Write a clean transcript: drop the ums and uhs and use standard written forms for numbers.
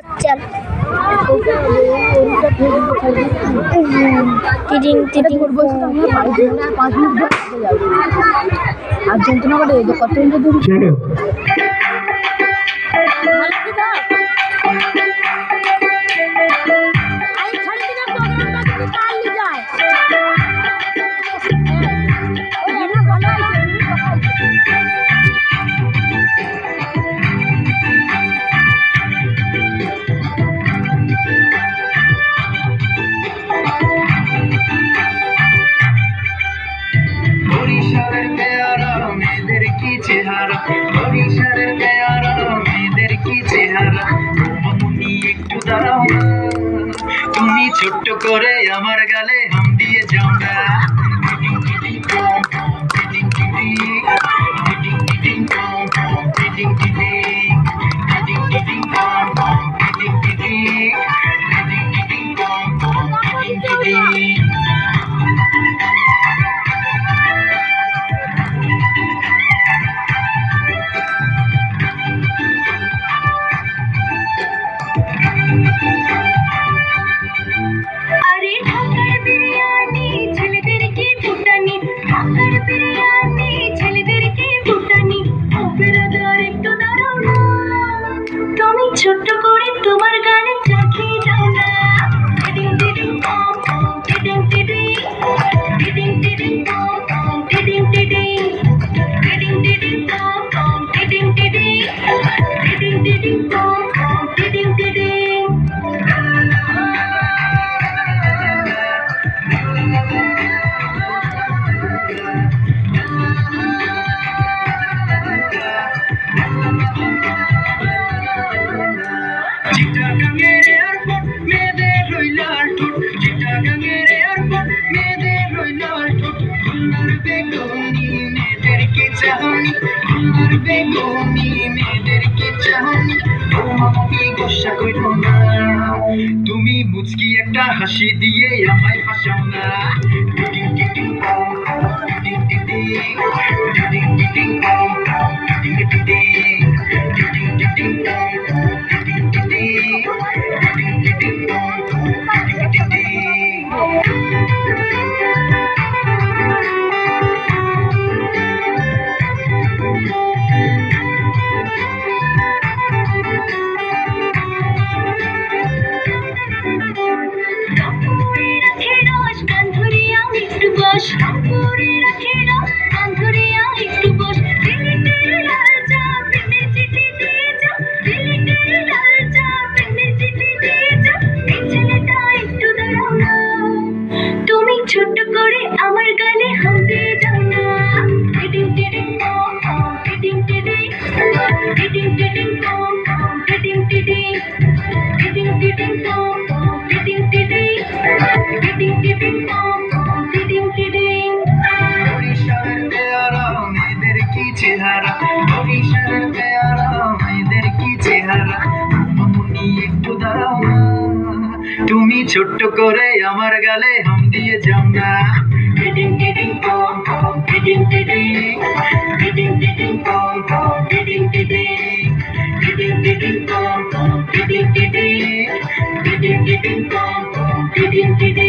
चल তুমি ছোট্ট করে আমার গালে হাম দিয়ে যাও না ছোট্ট করে তোমার গানে চাকিয়ে যাও না তুমি মুচকি একটা হাসি দিয়ে আমায় হাসাও না ছোট্ট করে আমার গালে হাম দিয়ে যাও না চেহারা বরিশালের পেয়ারা মেয়েদের কি চেহারা মামুনি একটু দাঁড়াও না তুমি ছোট্ট করে আমার গালে হাম দিয়ে যাও না Ding ding ding